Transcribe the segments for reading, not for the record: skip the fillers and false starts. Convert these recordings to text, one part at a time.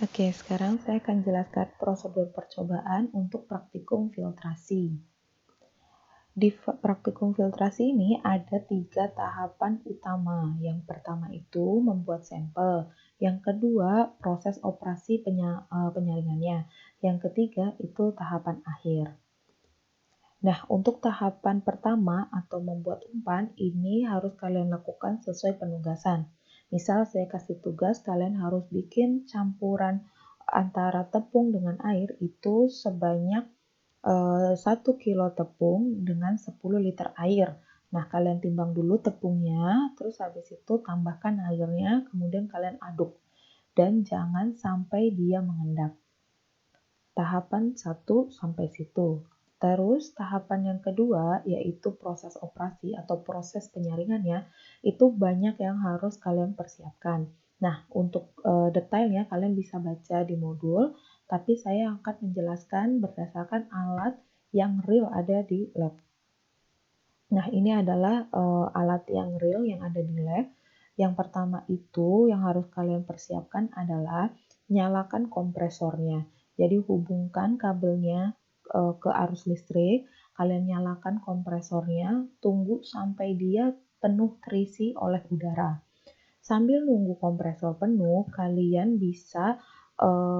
Oke, sekarang saya akan jelaskan prosedur percobaan untuk praktikum filtrasi. Di praktikum filtrasi ini ada 3 tahapan utama. Yang pertama itu membuat sampel, yang kedua proses operasi penyaringannya, yang ketiga itu tahapan akhir. Nah, untuk tahapan pertama atau membuat umpan, ini harus kalian lakukan sesuai penugasan. Misal saya kasih tugas, kalian harus bikin campuran antara tepung dengan air itu sebanyak 1 kilo tepung dengan 10 liter air. Nah, kalian timbang dulu tepungnya, terus habis itu tambahkan airnya, kemudian kalian aduk. Dan jangan sampai dia mengendap. Tahapan 1 sampai situ. Terus tahapan yang kedua yaitu proses operasi atau proses penyaringannya, itu banyak yang harus kalian persiapkan. Nah, untuk detailnya kalian bisa baca di modul, tapi saya akan menjelaskan berdasarkan alat yang real ada di lab. Nah, ini adalah alat yang real yang ada di lab. Yang pertama itu yang harus kalian persiapkan adalah nyalakan kompresornya. Jadi hubungkan kabelnya ke arus listrik, kalian nyalakan kompresornya, tunggu sampai dia penuh terisi oleh udara. Sambil nunggu kompresor penuh, kalian bisa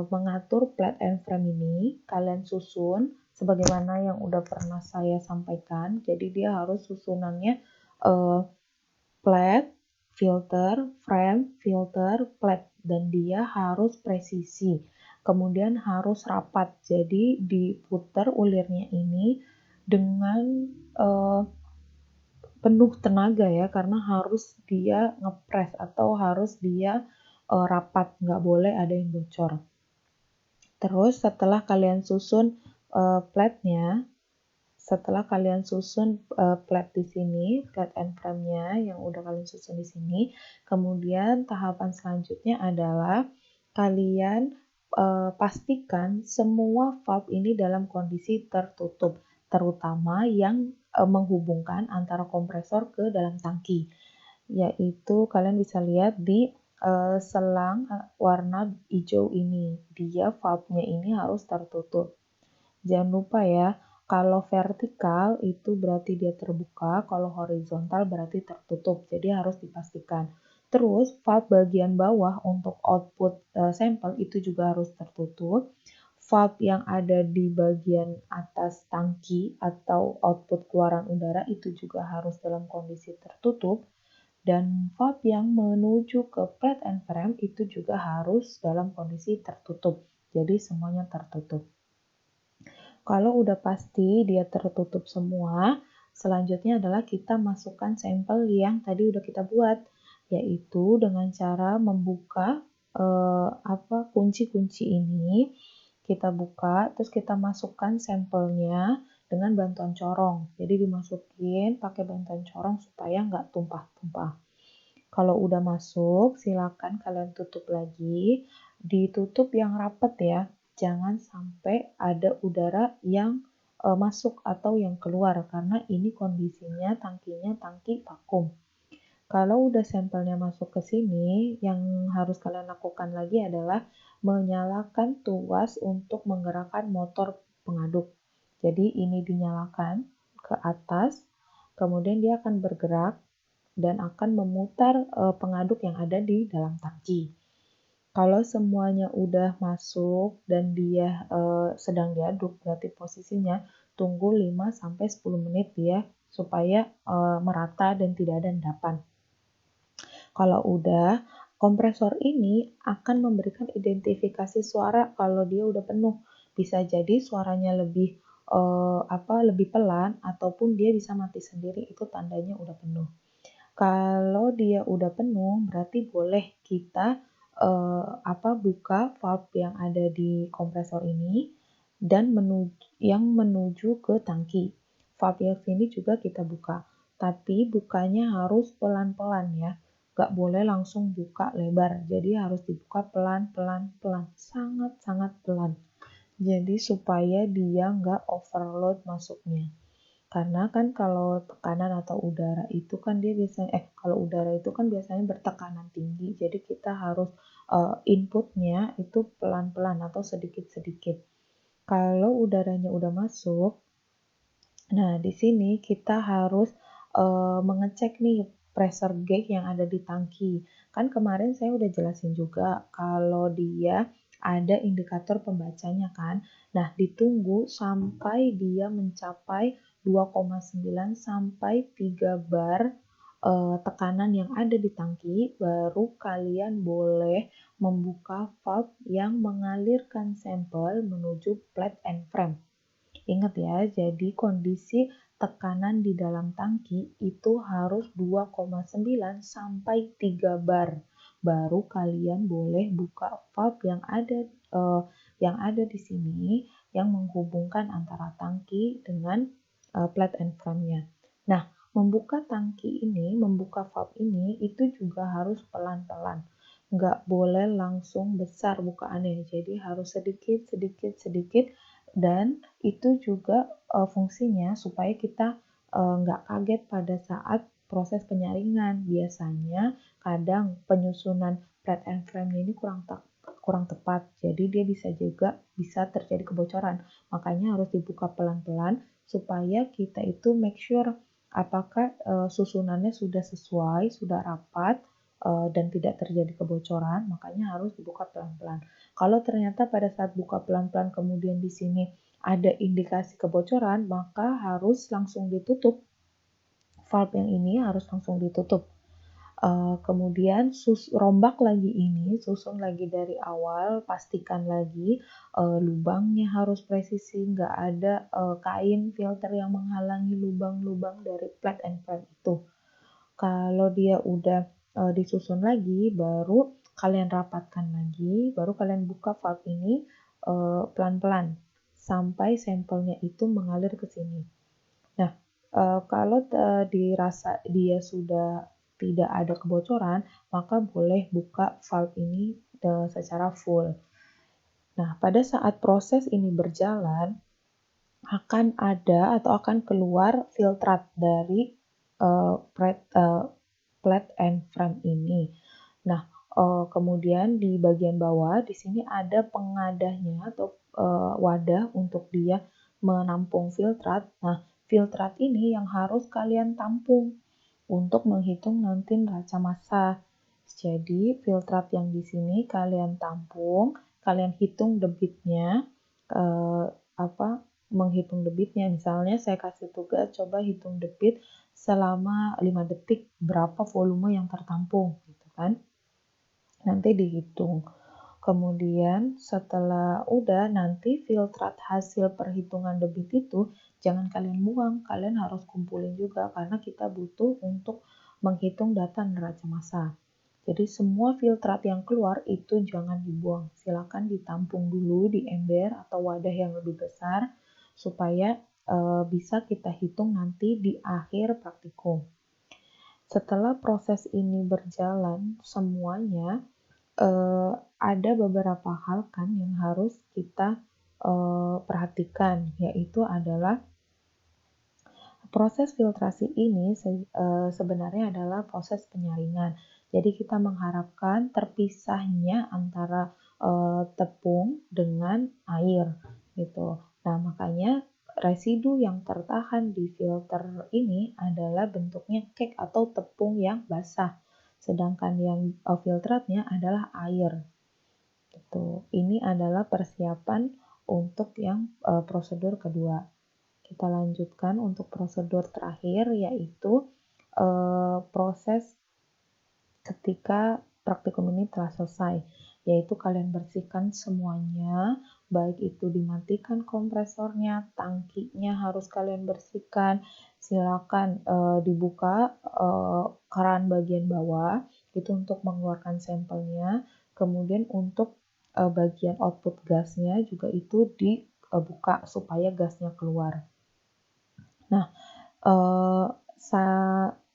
mengatur plate and frame ini, kalian susun sebagaimana yang udah pernah saya sampaikan. Jadi dia harus susunannya plate, filter, frame, filter, plate, dan dia harus presisi. Kemudian harus rapat. Jadi diputar ulirnya ini dengan penuh tenaga ya, karena harus dia ngepres atau harus dia rapat, nggak boleh ada yang bocor. Terus setelah kalian susun plate-nya, setelah kalian susun plate di sini, plate and frame-nya yang udah kalian susun di sini, kemudian tahapan selanjutnya adalah kalian pastikan semua valve ini dalam kondisi tertutup, terutama yang menghubungkan antara kompresor ke dalam tangki, yaitu kalian bisa lihat di selang warna hijau ini, dia valve-nya ini harus tertutup. Jangan lupa ya, kalau vertikal itu berarti dia terbuka, kalau horizontal berarti tertutup, jadi harus dipastikan. Terus valve bagian bawah untuk output sampel itu juga harus tertutup. Valve yang ada di bagian atas tangki atau output keluaran udara itu juga harus dalam kondisi tertutup. Dan valve yang menuju ke plate and frame itu juga harus dalam kondisi tertutup. Jadi semuanya tertutup. Kalau udah pasti dia tertutup semua, selanjutnya adalah kita masukkan sampel yang tadi udah kita buat, yaitu dengan cara membuka kunci-kunci ini. Kita buka, terus kita masukkan sampelnya dengan bantuan corong. Jadi dimasukin pakai bantuan corong supaya nggak tumpah-tumpah. Kalau udah masuk, silakan kalian tutup lagi. Ditutup yang rapat ya. Jangan sampai ada udara yang masuk atau yang keluar karena ini kondisinya tangkinya tangki vakum. Kalau udah sampelnya masuk ke sini, yang harus kalian lakukan lagi adalah menyalakan tuas untuk menggerakkan motor pengaduk. Jadi ini dinyalakan ke atas, kemudian dia akan bergerak dan akan memutar pengaduk yang ada di dalam tangki. Kalau semuanya udah masuk dan dia sedang diaduk, berarti posisinya tunggu 5-10 menit ya, supaya merata dan tidak ada endapan. Kalau udah, kompresor ini akan memberikan identifikasi suara kalau dia udah penuh. Bisa jadi suaranya lebih pelan ataupun dia bisa mati sendiri, itu tandanya udah penuh. Kalau dia udah penuh, berarti boleh kita buka valve yang ada di kompresor ini dan yang menuju ke tangki. Valve ini juga kita buka, tapi bukanya harus pelan-pelan ya. Nggak boleh langsung buka lebar, jadi harus dibuka pelan-pelan, sangat-sangat pelan. Jadi supaya dia nggak overload masuknya. Karena kan kalau tekanan atau udara itu kan dia biasanya kalau udara itu kan biasanya bertekanan tinggi. Jadi kita harus inputnya itu pelan-pelan atau sedikit-sedikit. Kalau udaranya udah masuk, nah di sini kita harus mengecek nih pressure gauge yang ada di tangki. Kan kemarin saya udah jelasin juga kalau dia ada indikator pembacanya kan. Nah, ditunggu sampai dia mencapai 2,9 sampai 3 bar tekanan yang ada di tangki, baru kalian boleh membuka valve yang mengalirkan sampel menuju plate and frame. Ingat ya, jadi kondisi tekanan di dalam tangki itu harus 2,9 sampai 3 bar. Baru kalian boleh buka valve yang ada di sini yang menghubungkan antara tangki dengan plate and frame-nya. Nah, membuka valve ini itu juga harus pelan-pelan. Nggak boleh langsung besar bukaannya, jadi harus sedikit, sedikit, sedikit, dan itu juga fungsinya supaya kita nggak kaget pada saat proses penyaringan. Biasanya kadang penyusunan plate and frame-nya ini kurang tepat, jadi dia bisa terjadi kebocoran. Makanya harus dibuka pelan-pelan supaya kita itu make sure apakah susunannya sudah sesuai, sudah rapat, dan tidak terjadi kebocoran. Makanya harus dibuka pelan-pelan. Kalau ternyata pada saat buka pelan-pelan kemudian di sini ada indikasi kebocoran, maka harus langsung ditutup. Valve yang ini harus langsung ditutup. Kemudian rombak lagi ini, susun lagi dari awal, pastikan lagi lubangnya harus presisi, nggak ada kain filter yang menghalangi lubang-lubang dari plate and frame itu. Kalau dia udah disusun lagi, baru kalian rapatkan lagi, baru kalian buka valve ini pelan-pelan sampai sampelnya itu mengalir ke sini. Nah, kalau dirasa dia sudah tidak ada kebocoran, maka boleh buka valve ini secara full. Nah, pada saat proses ini berjalan, akan ada atau akan keluar filtrat dari plate and frame ini. Nah, kemudian di bagian bawah di sini ada pengadahnya atau wadah untuk dia menampung filtrat. Nah, filtrat ini yang harus kalian tampung untuk menghitung nanti neraca massa. Jadi, filtrat yang di sini kalian tampung, kalian hitung debitnya, menghitung debitnya. Misalnya saya kasih tugas coba hitung debit selama 5 detik berapa volume yang tertampung gitu kan. Nanti dihitung. Kemudian setelah udah nanti filtrat hasil perhitungan debit itu jangan kalian buang, kalian harus kumpulin juga karena kita butuh untuk menghitung data neraca massa. Jadi semua filtrat yang keluar itu jangan dibuang, silakan ditampung dulu di ember atau wadah yang lebih besar supaya bisa kita hitung nanti di akhir praktikum. Setelah proses ini berjalan semuanya, ada beberapa hal kan yang harus kita perhatikan, yaitu adalah proses filtrasi ini sebenarnya adalah proses penyaringan. Jadi kita mengharapkan terpisahnya antara tepung dengan air gitu. Nah, makanya residu yang tertahan di filter ini adalah bentuknya cake atau tepung yang basah. Sedangkan yang filtratnya adalah air. Gitu. Ini adalah persiapan untuk yang prosedur kedua. Kita lanjutkan untuk prosedur terakhir, yaitu proses ketika praktikum ini telah selesai, yaitu kalian bersihkan semuanya, baik itu dimatikan kompresornya, tangkinya harus kalian bersihkan, silakan dibuka keran bagian bawah, itu untuk mengeluarkan sampelnya, kemudian untuk bagian output gasnya juga itu dibuka supaya gasnya keluar. Nah,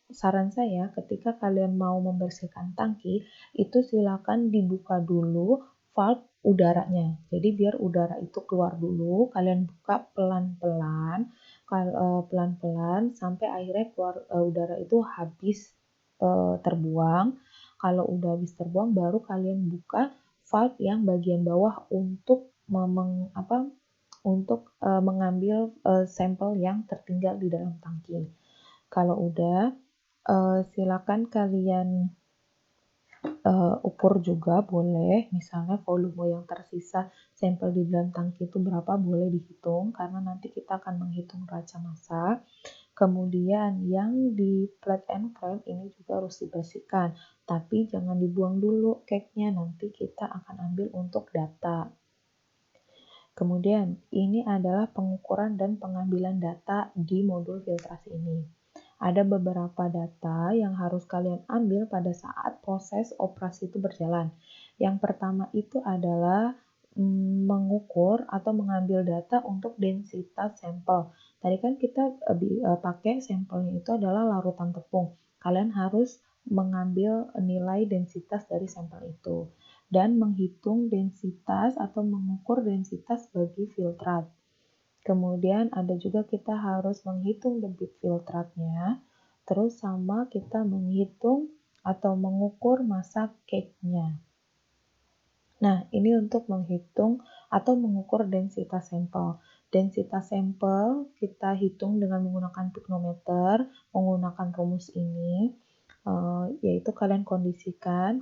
saran saya ketika kalian mau membersihkan tangki, itu silakan dibuka dulu valve udaranya. Jadi biar udara itu keluar dulu, kalian buka pelan-pelan, pelan-pelan sampai akhirnya keluar udara itu habis terbuang. Kalau udah habis terbuang, baru kalian buka valve yang bagian bawah untuk mengambil sampel yang tertinggal di dalam tangki. Kalau udah, silakan kalian ukur juga boleh, misalnya volume yang tersisa sampel di dalam tangki itu berapa boleh dihitung, karena nanti kita akan menghitung raca massa. Kemudian yang di plate and frame ini juga harus dibersihkan, tapi jangan dibuang dulu cake-nya, nanti kita akan ambil untuk data. Kemudian ini adalah pengukuran dan pengambilan data di modul filtrasi ini. Ada beberapa data yang harus kalian ambil pada saat proses operasi itu berjalan. Yang pertama itu adalah mengukur atau mengambil data untuk densitas sampel. Tadi kan kita pakai sampelnya itu adalah larutan tepung. Kalian harus mengambil nilai densitas dari sampel itu dan menghitung densitas atau mengukur densitas bagi filtrat. Kemudian ada juga kita harus menghitung debit filtratnya, terus sama kita menghitung atau mengukur massa cake-nya. Nah, ini untuk menghitung atau mengukur densitas sampel. Densitas sampel kita hitung dengan menggunakan piknometer, menggunakan rumus ini, yaitu kalian kondisikan,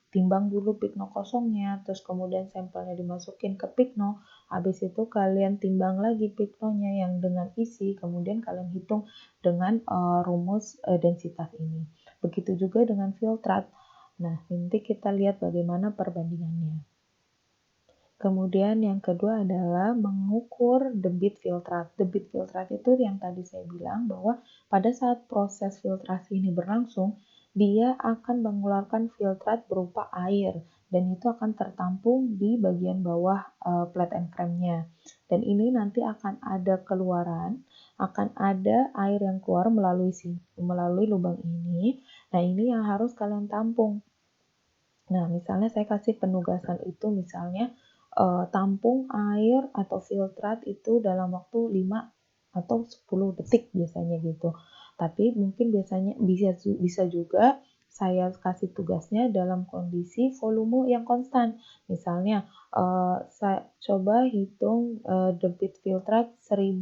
timbang dulu pikno kosongnya, terus kemudian sampelnya dimasukin ke pikno, habis itu kalian timbang lagi piknonya yang dengan isi, kemudian kalian hitung dengan rumus densitas ini. Begitu juga dengan filtrat. Nah, nanti kita lihat bagaimana perbandingannya. Kemudian yang kedua adalah mengukur debit filtrat. Debit filtrat itu yang tadi saya bilang bahwa pada saat proses filtrasi ini berlangsung, dia akan mengeluarkan filtrat berupa air dan itu akan tertampung di bagian bawah plate and frame-nya. Dan ini nanti akan ada keluaran, akan ada air yang keluar melalui lubang ini. Nah, ini yang harus kalian tampung. Nah, misalnya saya kasih penugasan itu misalnya tampung air atau filtrat itu dalam waktu 5 atau 10 detik biasanya gitu. Tapi mungkin biasanya bisa juga saya kasih tugasnya dalam kondisi volume yang konstan. Misalnya saya coba hitung debit filtrat 1000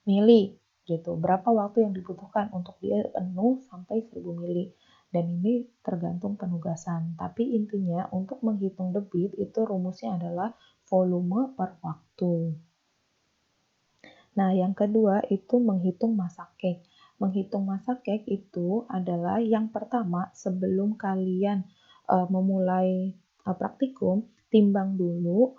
mili gitu. Berapa waktu yang dibutuhkan untuk dia penuh sampai 1000 mili. Dan ini tergantung penugasan. Tapi intinya untuk menghitung debit itu rumusnya adalah volume per waktu. Nah, yang kedua itu menghitung massa cake. Menghitung massa cake itu adalah yang pertama sebelum kalian memulai praktikum, timbang dulu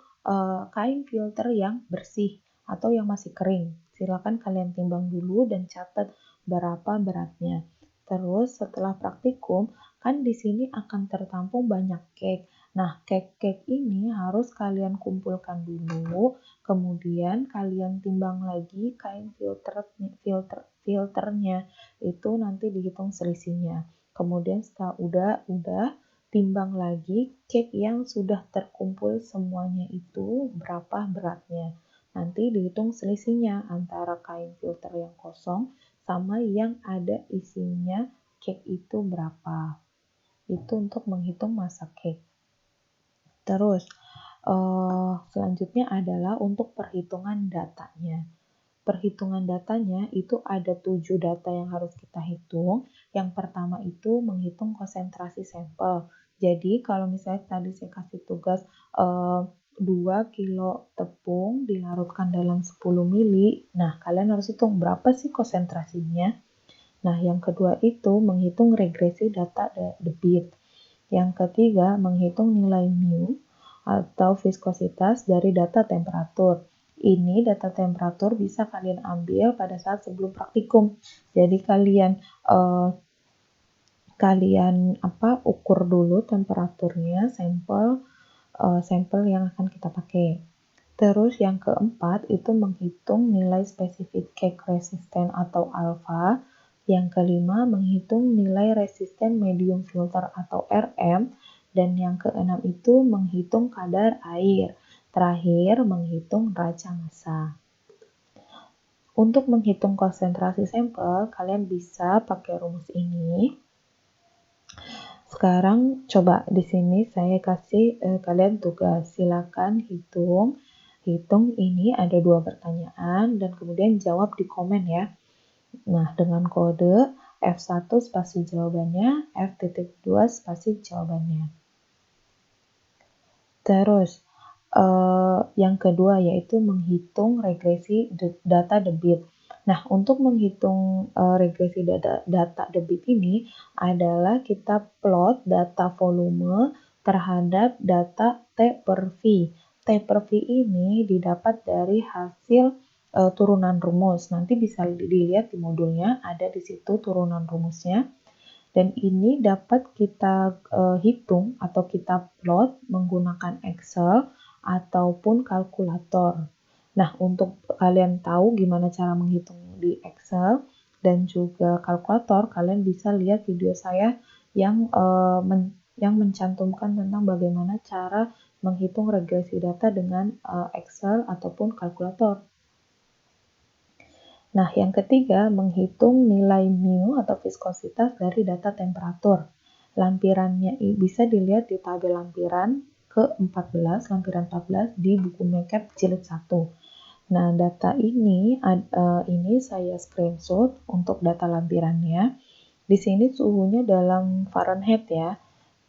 kain filter yang bersih atau yang masih kering. Silakan kalian timbang dulu dan catat berapa beratnya. Terus setelah praktikum, kan di sini akan tertampung banyak cake. Nah, cake-cake ini harus kalian kumpulkan dulu, kemudian kalian timbang lagi kain filternya, itu nanti dihitung selisihnya. Kemudian setelah udah timbang lagi cake yang sudah terkumpul semuanya itu berapa beratnya. Nanti dihitung selisihnya antara kain filter yang kosong sama yang ada isinya cake itu berapa. Itu untuk menghitung massa cake. Terus selanjutnya adalah untuk perhitungan datanya. Perhitungan datanya itu ada 7 data yang harus kita hitung. Yang pertama itu menghitung konsentrasi sampel. Jadi kalau misalnya tadi saya kasih tugas 2 kilo tepung dilarutkan dalam 10 mili, nah kalian harus hitung berapa sih konsentrasinya. Nah, yang kedua itu menghitung regresi data debit. Yang ketiga, menghitung nilai mu atau viskositas dari data temperatur. Ini data temperatur bisa kalian ambil pada saat sebelum praktikum. Jadi kalian ukur dulu temperaturnya sampel yang akan kita pakai. Terus yang keempat itu menghitung nilai spesifik cake resisten atau alfa. Yang kelima menghitung nilai resisten medium filter atau RM. Dan yang keenam itu menghitung kadar air. Terakhir menghitung raca massa. Untuk menghitung konsentrasi sampel, kalian bisa pakai rumus ini. sekarang coba di sini saya kasih kalian tugas. Silakan hitung ini ada 2 pertanyaan dan kemudian jawab di komen ya. Nah, dengan kode F1 spasi jawabannya, F.2 spasi jawabannya. Terus, yang kedua yaitu menghitung regresi data debit. Nah, untuk menghitung regresi data debit ini adalah kita plot data volume terhadap data T per V. T per V ini didapat dari hasil turunan rumus. Nanti bisa dilihat di modulnya, ada di situ turunan rumusnya. Dan ini dapat kita hitung atau kita plot menggunakan Excel ataupun kalkulator. Nah, untuk kalian tahu gimana cara menghitung di Excel dan juga kalkulator, kalian bisa lihat video saya yang mencantumkan tentang bagaimana cara menghitung regresi data dengan Excel ataupun kalkulator. Nah, yang ketiga, menghitung nilai mu atau viskositas dari data temperatur. Lampirannya bisa dilihat di tabel lampiran ke-14, lampiran 14 di buku MATLAB jilid 1. Nah, data ini saya screenshot untuk data lampirannya. Di sini suhunya dalam Fahrenheit ya,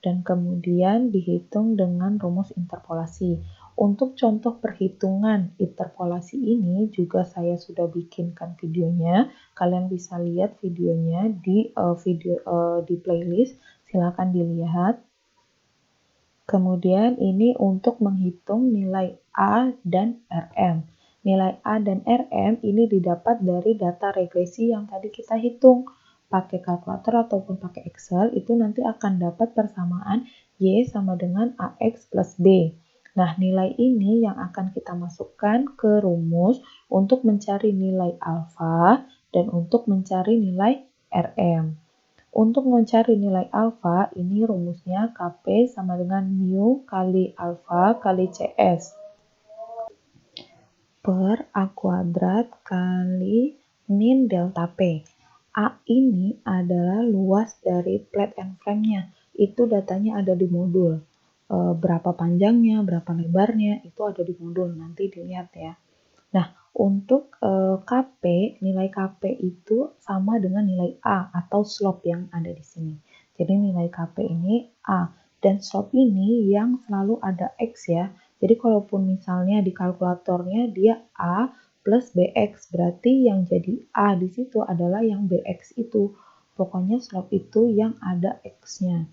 dan kemudian dihitung dengan rumus interpolasi. Untuk contoh perhitungan interpolasi ini juga saya sudah bikinkan videonya. Kalian bisa lihat videonya di playlist. Silakan dilihat. Kemudian ini untuk menghitung nilai A dan RM. Nilai A dan RM ini didapat dari data regresi yang tadi kita hitung. Pakai kalkulator ataupun pakai Excel itu nanti akan dapat persamaan Y sama dengan AX plus B. Nah, nilai ini yang akan kita masukkan ke rumus untuk mencari nilai alfa dan untuk mencari nilai RM. Untuk mencari nilai alfa, ini rumusnya Kp sama dengan mu kali alfa kali CS per A kuadrat kali min delta P. A ini adalah luas dari plate and frame-nya. Itu datanya ada di modul. Berapa panjangnya, berapa lebarnya, itu ada di modul. Nanti dilihat ya. Nah, untuk Kp, nilai Kp itu sama dengan nilai A atau slope yang ada di sini. Jadi nilai Kp ini A. Dan slope ini yang selalu ada X ya. Jadi kalaupun misalnya di kalkulatornya dia A plus BX, berarti yang jadi A di situ adalah yang BX itu. Pokoknya slope itu yang ada X-nya.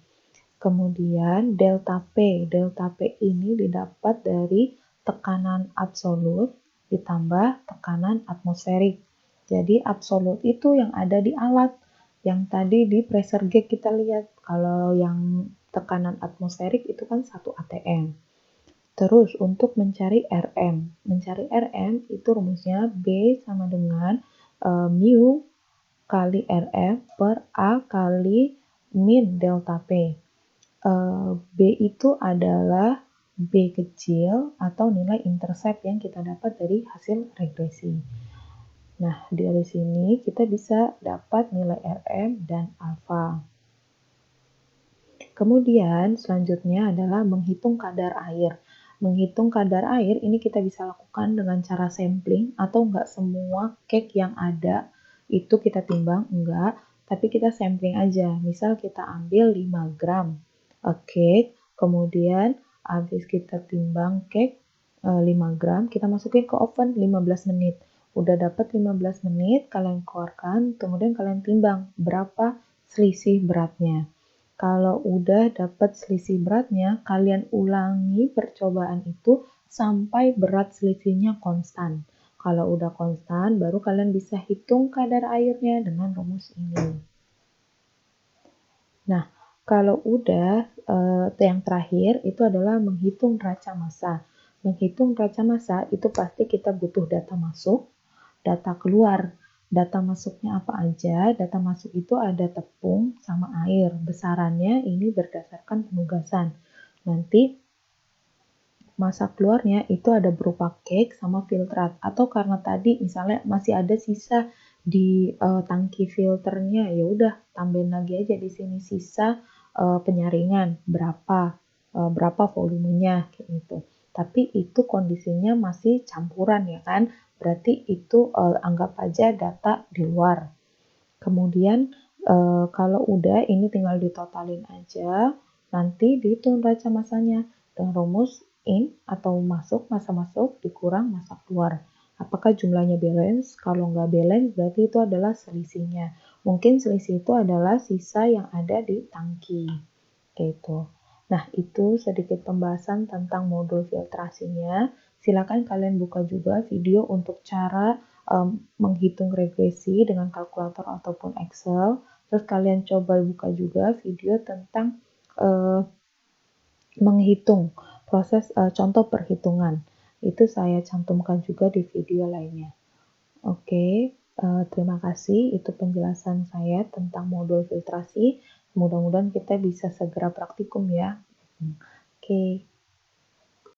Kemudian delta P. Delta P ini didapat dari tekanan absolut ditambah tekanan atmosferik. Jadi absolut itu yang ada di alat. Yang tadi di pressure gauge kita lihat. Kalau yang tekanan atmosferik itu kan 1 atm. Terus untuk mencari RM. Mencari RM itu rumusnya B sama dengan mu kali RM per A kali min delta P. B itu adalah B kecil atau nilai intercept yang kita dapat dari hasil regresi. Nah, dari sini kita bisa dapat nilai RM dan alfa. Kemudian selanjutnya adalah menghitung kadar air. Menghitung kadar air ini kita bisa lakukan dengan cara sampling atau enggak semua cake yang ada itu kita timbang, enggak. Tapi kita sampling aja. Misal kita ambil 5 gram cake, kemudian habis kita timbang cake 5 gram, kita masukin ke oven 15 menit. Udah dapat 15 menit, kalian keluarkan, kemudian kalian timbang berapa selisih beratnya. Kalau udah dapat selisih beratnya, kalian ulangi percobaan itu sampai berat selisihnya konstan. Kalau udah konstan, baru kalian bisa hitung kadar airnya dengan rumus ini. Nah, kalau udah, yang terakhir itu adalah menghitung neraca massa. Menghitung neraca massa itu pasti kita butuh data masuk, data keluar. Data masuknya apa aja? Data masuk itu ada tepung sama air. Besarannya ini berdasarkan penugasan. Nanti massa keluarnya itu ada berupa cake sama filtrat. Atau karena tadi misalnya masih ada sisa di tangki filternya, ya udah tambahin lagi aja di sini sisa penyaringan berapa volumenya kayak gitu. Tapi itu kondisinya masih campuran ya kan, berarti itu anggap aja data di luar. Kemudian kalau udah ini tinggal ditotalin aja, nanti dihitung baca masanya dengan rumus in atau masa masuk dikurang masa keluar. Apakah jumlahnya balance? Kalau nggak balance berarti itu adalah selisihnya. Mungkin selisih itu adalah sisa yang ada di tangki. Gitu. Nah, itu sedikit pembahasan tentang modul filtrasinya. Silakan kalian buka juga video untuk cara menghitung regresi dengan kalkulator ataupun Excel. Terus kalian coba buka juga video tentang menghitung proses contoh perhitungan. Itu saya cantumkan juga di video lainnya. Oke, terima kasih. Itu penjelasan saya tentang modul filtrasi. Mudah-mudahan kita bisa segera praktikum ya. Oke.